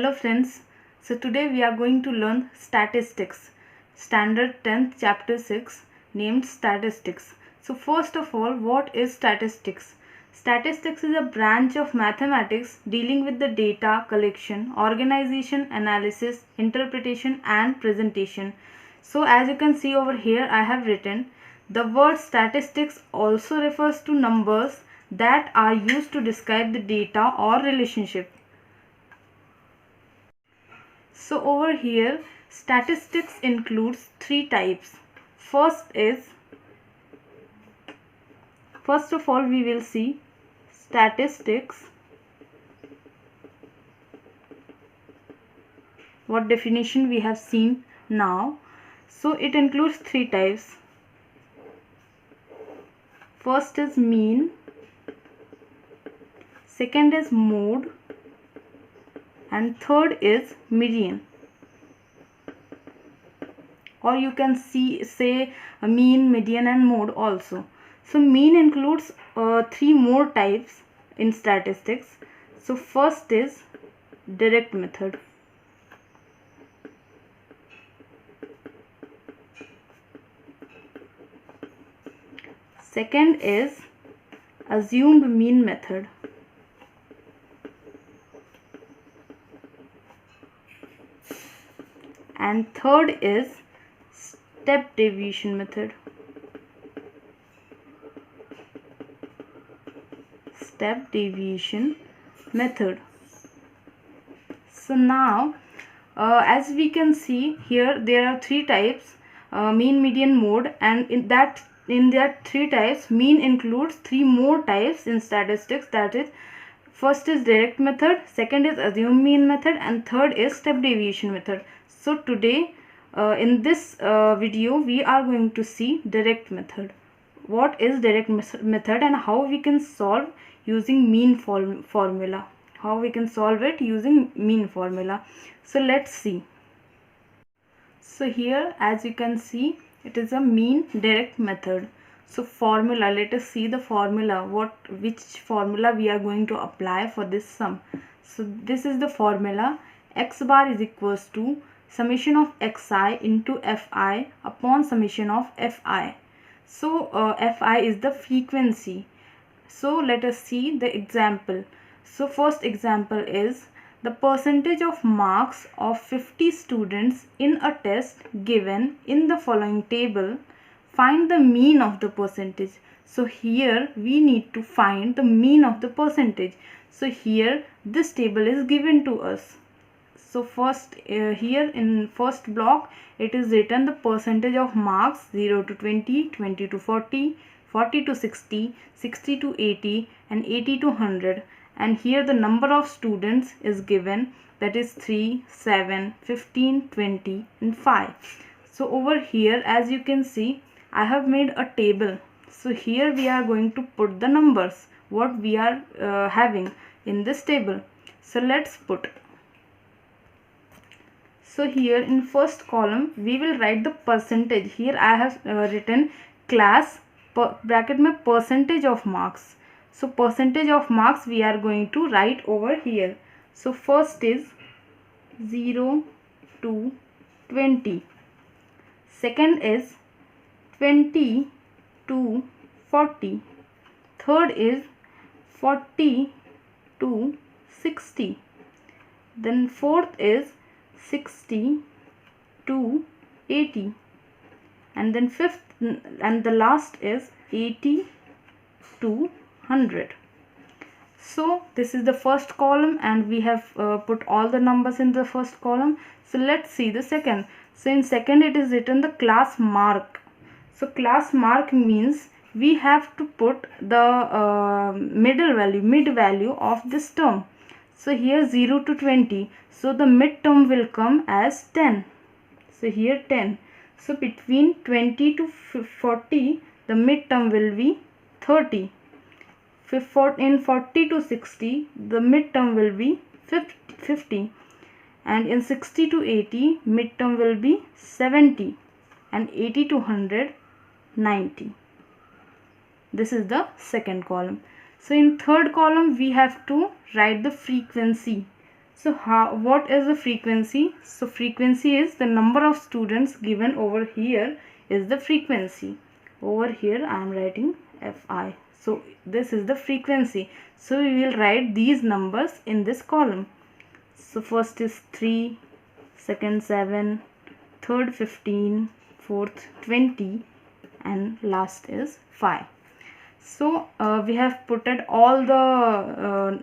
Hello friends, so today we are going to learn statistics, standard 10th chapter 6 named statistics. So first of all, what is statistics? Statistics is a branch of mathematics dealing with the data collection, organization, analysis, interpretation and presentation. So as you can see over here, I have written the word statistics also refers to numbers that are used to describe the data or relationship. So over here, statistics includes three types. First of all we will see statistics. What definition we have seen now. So it includes three types. First is mean, second is mode, and third is median. Or you can say mean, median and mode also. So mean includes three more types in statistics. So first is direct method. Second is assumed mean method. And third is step deviation method. Step deviation method. So now as we can see here, there are three types, mean, median, mode, and in that three types, mean includes three more types in statistics, that is first is direct method, second is assumed mean method, and third is step deviation method. So today in this video we are going to see direct method. What is direct method and how we can solve using mean formula. How we can solve it using mean formula. So let's see. So here as you can see, it is a mean direct method. So formula, let us see the formula, which formula we are going to apply for this sum. So this is the formula: x bar is equals to summation of xi into fi upon summation of fi. So fi is the frequency. So let us see the example. So first example is the percentage of marks of 50 students in a test given in the following table. Find the mean of the percentage. So here we need to find the mean of the percentage. So here this table is given to us. So first here in first block it is written the percentage of marks 0 to 20, 20 to 40, 40 to 60, 60 to 80 and 80 to 100. And here the number of students is given, that is 3, 7, 15, 20 and 5. So over here as you can see, I have made a table. So here we are going to put the numbers what we are having in this table. So let's put. So here in first column we will write the percentage. Here I have written class bracket में percentage of marks. So percentage of marks we are going to write over here. So first is 0 to 20. Second is 20 to 40. Third is 40 to 60. Then fourth is 60 to 80. And then fifth and the last is 80 to 100. So this is the first column and we have put all the numbers in the first column. So let's see the second. So in second it is written the class mark. So class mark means we have to put the mid value of this term. So here 0 to 20. So the mid term will come as 10. So here 10. So between 20 to 40 the mid term will be 30. In 40 to 60 the mid term will be 50. And in 60 to 80 mid term will be 70. And 80 to 100 90. This is the second column. So in third column we have to write the frequency. So what is the frequency? So frequency is the number of students given over here is the frequency. Over here I am writing Fi. So this is the frequency. So we will write these numbers in this column. So first is 3, second 7, third 15, fourth 20, and last is 5. So we have putted all the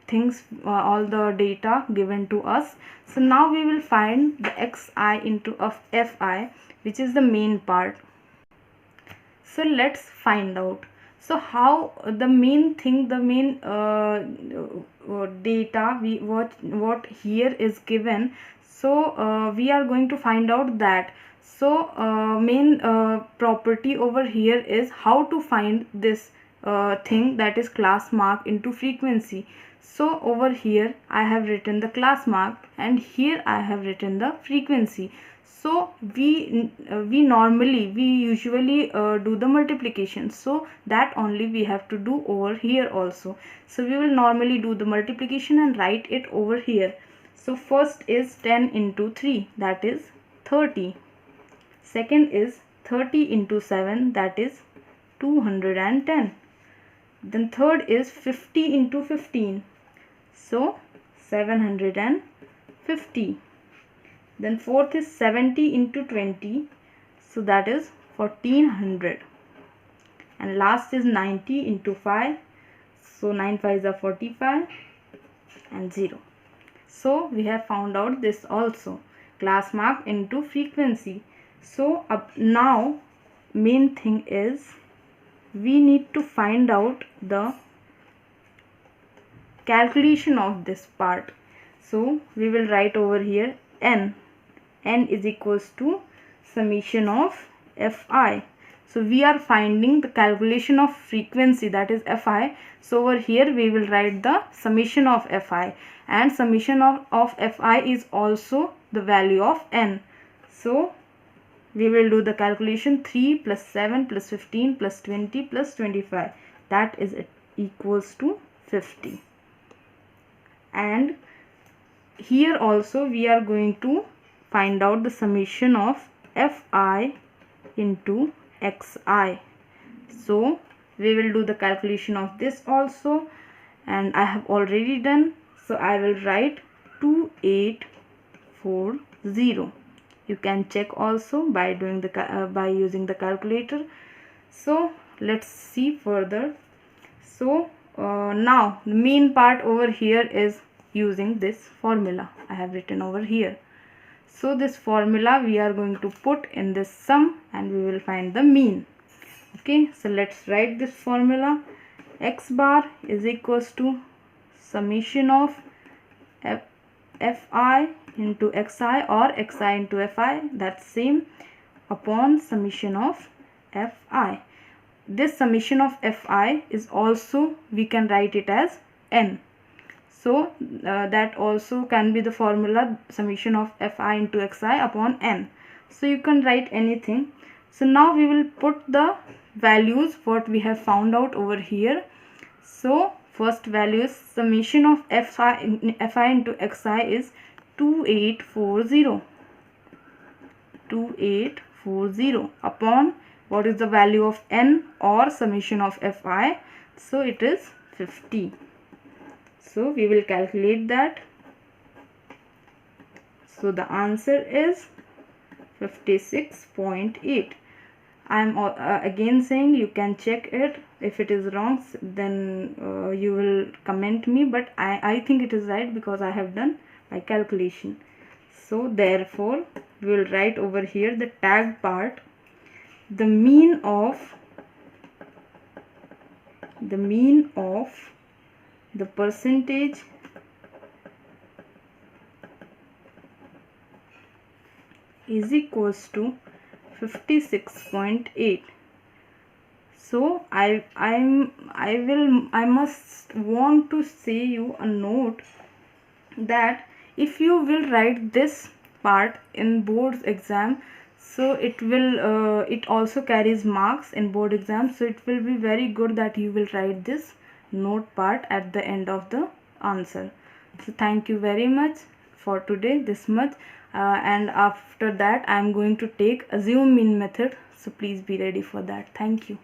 things, all the data given to us. So now we will find the xi into of fi, which is the main part. So let's find out. So how the main thing, the main data what here is given. So we are going to find out that. So main property over here is how to find this thing, that is class mark into frequency. So over here I have written the class mark and here I have written the frequency. So we usually do the multiplication, so that only we have to do over here also. So we will normally do the multiplication and write it over here. So first is 10 into 3, that is 30. Second is 30 into 7, that is 210. Then third is 50 into 15, so 750. Then fourth is 70 into 20, so that is 1400. And last is 90 into 5, so 9 5s are 45 and 0. So we have found out this also, class mark into frequency. So now main thing is we need to find out the calculation of this part. So we will write over here n is equals to summation of fi. So we are finding the calculation of frequency, that is fi. So over here we will write the summation of fi, and summation of fi is also the value of n. So we will do the calculation. 3 plus 7 plus 15 plus 20 plus 25, that is equals to 50. And here also we are going to find out the summation of fi into xi. So we will do the calculation of this also, and I have already done. So I will write 2840. You can check also by doing the by using the calculator. So let's see further. So now the main part over here is using this formula I have written over here. So this formula we are going to put in this sum and we will find the mean. Okay, so let's write this formula. X bar is equals to summation of fi into xi or xi into fi, that's same, upon summation of fi. This summation of fi is also, we can write it as n. So that also can be the formula, summation of fi into xi upon n. So you can write anything. So now we will put the values what we have found out over here. So first value is summation of fi into xi is 2840 upon what is the value of n or summation of fi. So it is 50. So we will calculate that. So the answer is 56.8. I am again saying you can check it. If it is wrong, then you will comment me, but I think it is right because I have done my calculation. So therefore we will write over here the tag part, the mean of the percentage is equals to 56.8. So I must want to say you a note that if you will write this part in board's exam, so it will it also carries marks in board exam. So it will be very good that you will write this note part at the end of the answer. So thank you very much for today, this much, and after that I am going to take assume mean method, so please be ready for that. Thank you.